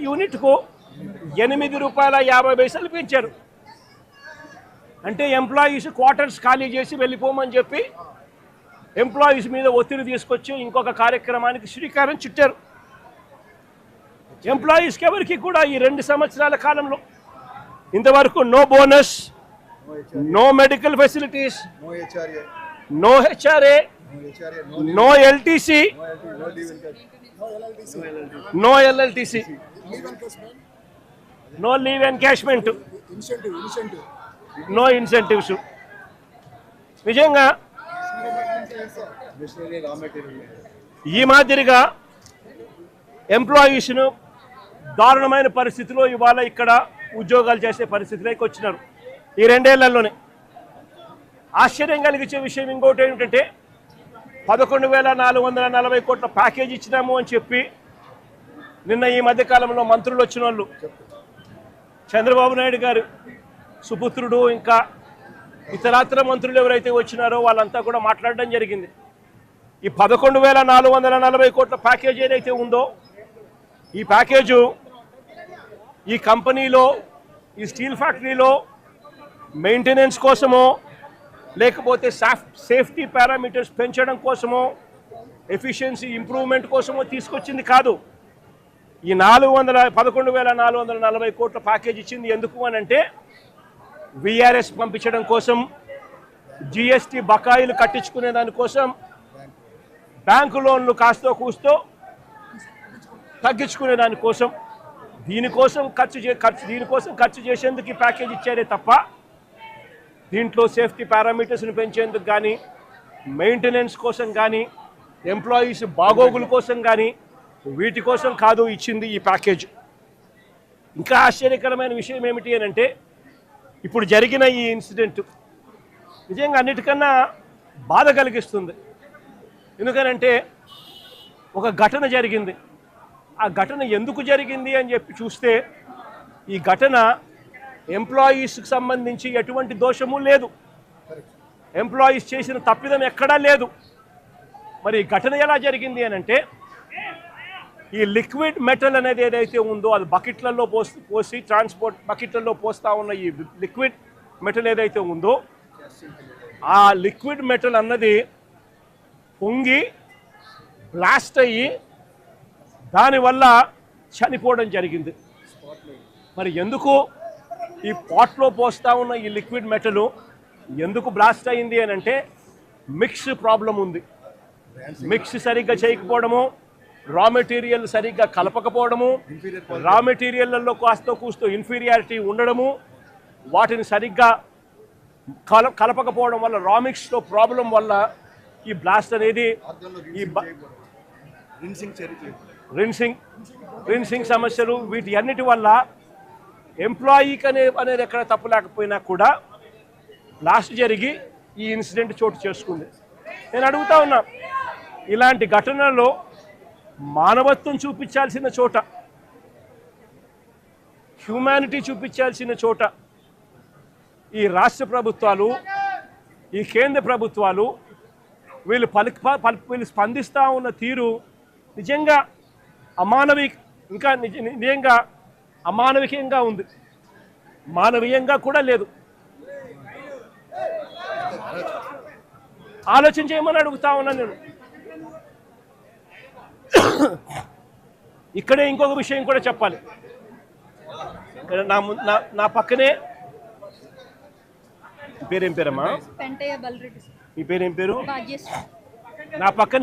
యూనిట్కు ₹8.50 పెంచారు. అంటే ఎంప్లాయీస్ క్వార్టర్స్ ఖాళీ చేసి వెళ్ళిపోమని చెప్పి ఎంప్లాయీస్ మీద ఒత్తిడి తీసుకొచ్చి ఇంకొక కార్యక్రమానికి శ్రీకారం చుట్టారు. ఎంప్లాయీస్కి ఎవరికి కూడా ఈ 2 సంవత్సరాల కాలంలో ఇంతవరకు no bonus, no medical facilities, no HRA, no LTC, no LLTC, no leave encashment, no incentives. నిజంగా ఈ మాదిరిగా ఎంప్లాయీస్ను దారుణమైన పరిస్థితిలో ఇవాళ ఇక్కడ ఉద్యోగాలు చేసే పరిస్థితిలోకి వచ్చినారు ఈ 2 ఏళ్లలోనే. ఆశ్చర్యం కలిగించే విషయం ఇంకోటి ఏమిటంటే 11,440 కోట్ల ప్యాకేజ్ ఇచ్చినాము అని చెప్పి నిన్న ఈ మధ్యకాలంలో మంత్రులు వచ్చిన వాళ్ళు చంద్రబాబు నాయుడు గారు సుపుత్రుడు ఇంకా ఇతరాతర మంత్రులు ఎవరైతే వచ్చినారో వాళ్ళంతా కూడా మాట్లాడడం జరిగింది. ఈ 11,440 కోట్ల ప్యాకేజ్ ఏదైతే ఉందో ఈ ప్యాకేజు ఈ కంపెనీలో ఈ స్టీల్ ఫ్యాక్టరీలో మెయింటెనెన్స్ కోసమో లేకపోతే సేఫ్టీ పారామీటర్స్ పెంచడం కోసమో ఎఫిషియన్సీ ఇంప్రూవ్మెంట్ కోసమో తీసుకొచ్చింది కాదు. ఈ 11,440 కోట్ల ప్యాకేజ్ ఇచ్చింది ఎందుకు అని అంటే విఆర్ఎస్ పంపించడం కోసం, జిఎస్టీ బకాయిలు కట్టించుకునే దానికోసం, బ్యాంకు లోన్లు కాస్తో కూస్తో తగ్గించుకునే దానికోసం, దీనికోసం ఖర్చు చేసేందుకు ఈ ప్యాకేజ్ ఇచ్చారే తప్ప దీంట్లో సేఫ్టీ పారామీటర్స్ని పెంచేందుకు కానీ, మెయింటెనెన్స్ కోసం కానీ, ఎంప్లాయీస్ బాగోగుల కోసం కానీ వీటి కోసం కాదు ఇచ్చింది ఈ ప్యాకేజ్. ఇంకా ఆశ్చర్యకరమైన విషయం ఏమిటి అని అంటే ఇప్పుడు జరిగిన ఈ ఇన్సిడెంట్ నిజంగా అన్నిటికన్నా బాధ కలిగిస్తుంది. ఎందుకనంటే ఒక ఘటన జరిగింది. ఆ ఘటన ఎందుకు జరిగింది అని చెప్పి చూస్తే ఈ ఘటన ఎంప్లాయీస్కి సంబంధించి ఎటువంటి దోషము లేదు, ఎంప్లాయీస్ చేసిన తప్పిదం ఎక్కడా లేదు. మరి ఈ ఘటన ఎలా జరిగింది అని అంటే ఈ లిక్విడ్ మెటల్ అనేది ఏదైతే ఉందో అది బకెట్లలో పోసి ట్రాన్స్పోర్ట్ బకెట్లలో పోస్తూ ఉన్న ఈ లిక్విడ్ మెటల్ ఏదైతే ఉందో ఆ లిక్విడ్ మెటల్ అన్నది పొంగి బ్లాస్ట్ అయ్యి దానివల్ల చనిపోవడం జరిగింది. మరి ఎందుకు ఈ పాట్లో పోస్తూ ఉన్న ఈ లిక్విడ్ మెటల్ ఎందుకు బ్లాస్ట్ అయింది అని అంటే మిక్స్ ప్రాబ్లం ఉంది. మిక్స్ సరిగ్గా చేయకపోవడము, రా మెటీరియల్ సరిగ్గా కలపకపోవడము, రా మెటీరియల్లో కాస్తో కూస్తో ఇన్ఫీరియారిటీ ఉండడము, వాటిని సరిగ్గా కలపకపోవడం వల్ల రా మిక్స్లో ప్రాబ్లం వల్ల ఈ బ్లాస్ట్ అనేది ఈ రిన్సింగ్ సమస్యలు వీటి అన్నిటి వల్ల ఎంప్లాయీకి అనేది ఎక్కడ తప్పు లేకపోయినా కూడా బ్లాస్ట్ జరిగి ఈ ఇన్సిడెంట్ చోటు చేసుకుంది. నేను అడుగుతా ఉన్నా, ఇలాంటి ఘటనలో మానవత్వం చూపించాల్సిన చోట, హ్యూమానిటీ చూపించాల్సిన చోట ఈ రాష్ట్ర ప్రభుత్వాలు, ఈ కేంద్ర ప్రభుత్వాలు వీళ్ళు స్పందిస్తూ ఉన్న తీరు నిజంగా నిజంగా అమానవికంగా ఉంది, మానవీయంగా కూడా లేదు. ఆలోచన చేయమని అడుగుతా ఉన్నా నేను. ఇక్కడే ఇంకొక విషయం కూడా చెప్పాలి. నా పక్కనే పేరేం పేరమ్మా? మీ పేరేం పేరు? నా పక్కన